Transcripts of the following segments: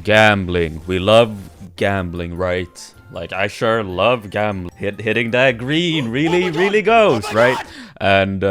Gambling. We love gambling, right? Like, I sure love gambling. Hitting that green really goes, right? And,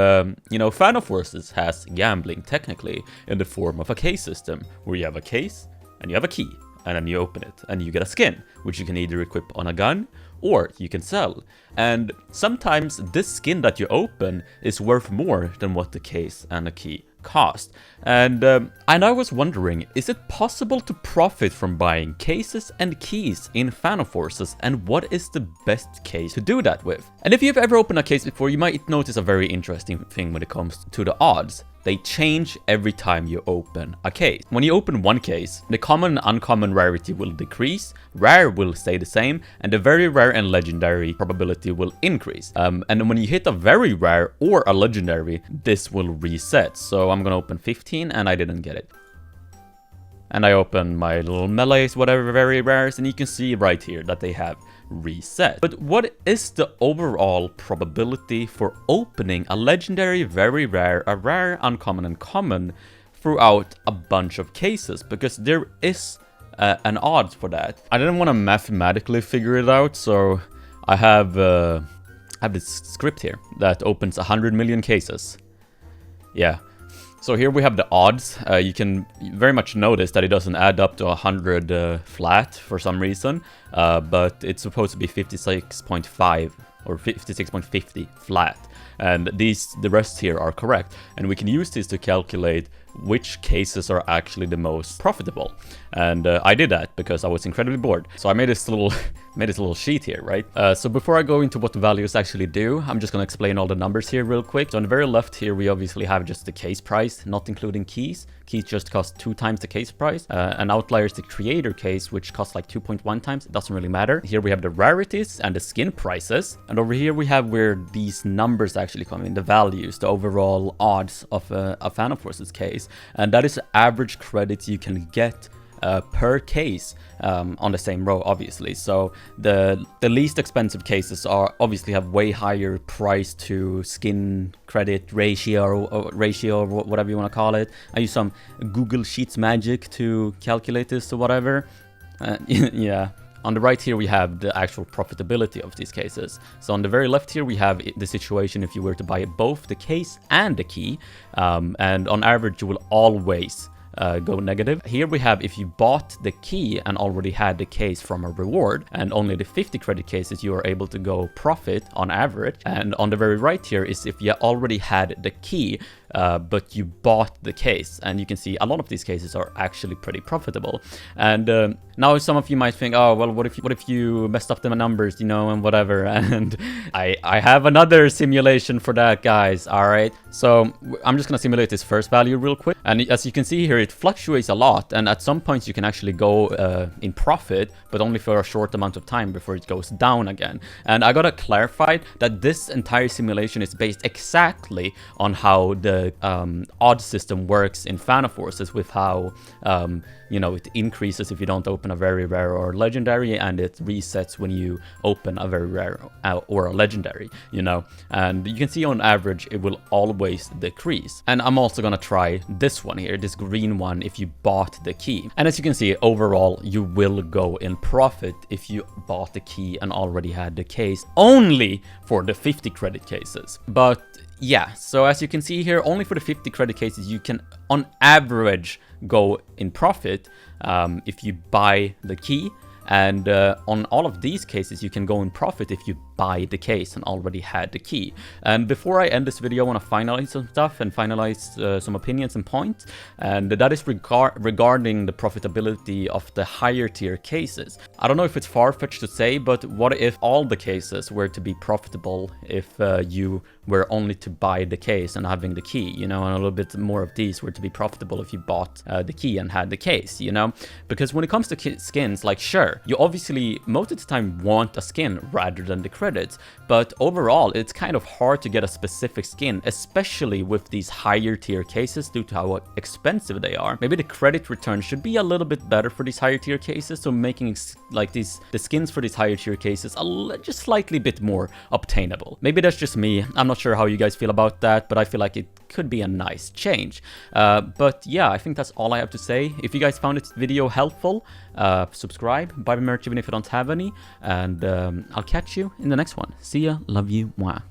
you know, Final Forces has gambling, technically, in the form of a case system, where you have a case, and you have a key, and then you open it, and you get a skin, which you can either equip on a gun, or you can sell. And sometimes this skin that you open is worth more than what the case and the key cost. And I was wondering, is it possible to profit from buying cases and keys in Final Forces, and what is the best case to do that with? And if you've ever opened a case before, you might notice a very interesting thing when it comes to the odds. They change every time you open a case. When you open one case, the common and uncommon rarity will decrease, rare will stay the same, and the very rare and legendary probability will increase. And when you hit a very rare or a legendary, this will reset. So I'm gonna open 15 and I didn't get it. And I open my little melees, whatever, very rares, and you can see right here that they have reset. But what is the overall probability for opening a legendary, very rare, a rare, uncommon, and common throughout a bunch of cases? Because there is an odds for that. I didn't want to mathematically figure it out, so I have this script here that opens 100 million cases. Yeah. So here we have the odds. You can very much notice that it doesn't add up to 100 flat for some reason, but it's supposed to be 56.5 or 56.50 flat. And the rest here are correct. And we can use this to calculate which cases are actually the most profitable. And I did that because I was incredibly bored. So I made this little sheet here, right? So before I go into what the values actually do, I'm just gonna explain all the numbers here real quick. So on the very left here, we obviously have just the case price, not including keys. Keys just cost 2 times the case price. An outlier is the creator case, which costs like 2.1 times. It doesn't really matter. Here we have the rarities and the skin prices. And over here we have where these numbers actually come in, the values, the overall odds of a Final Forces case. And that is the average credits you can get per case on the same row, obviously. So the least expensive cases are obviously have way higher price to skin credit ratio or whatever you want to call it. I use some Google Sheets magic to calculate this or whatever. Yeah. On the right here, we have the actual profitability of these cases. So on the very left here, we have the situation if you were to buy both the case and the key. And on average, you will always go negative. Here we have if you bought the key and already had the case from a reward, and only the 50 credit cases you are able to go profit on average. And on the very right here is if you already had the key, but you bought the case, and you can see a lot of these cases are actually pretty profitable. And now some of you might think, oh well, what if you messed up the numbers, you know, and whatever. And I have another simulation for that, guys. All right, so I'm just gonna simulate this first value real quick, and as you can see here, it fluctuates a lot, and at some points you can actually go in profit, but only for a short amount of time before it goes down again. And I gotta clarify that this entire simulation is based exactly on how the odds system works in Final Forces, with how you know, it increases if you don't open a very rare or legendary, and it resets when you open a very rare or a legendary, you know. And you can see on average it will always decrease. And I'm also gonna try this one here, this green one, if you bought the key. And as you can see, overall you will go in profit if you bought the key and already had the case, only for the 50 credit cases. But yeah, so as you can see here, only for the 50 credit cases you can on average go in profit if you buy the key. And on all of these cases, you can go in profit if you buy the case and already had the key. And before I end this video, I want to finalize some stuff and finalize some opinions and points. And that is regarding the profitability of the higher tier cases. I don't know if it's far-fetched to say, but what if all the cases were to be profitable if you were only to buy the case and having the key, you know, and a little bit more of these were to be profitable if you bought the key and had the case, you know? Because when it comes to skins, like, sure, you obviously most of the time want a skin rather than the credit. credits, but overall it's kind of hard to get a specific skin, especially with these higher tier cases due to how expensive they are. Maybe the credit return should be a little bit better for these higher tier cases, so making like the skins for these higher tier cases just slightly bit more obtainable. Maybe that's just me. I'm not sure how you guys feel about that, but I feel like it could be a nice change. But yeah, I think that's all I have to say. If you guys found this video helpful, subscribe, buy my merch even if you don't have any, and I'll catch you in the next one. See ya, love you, mwah.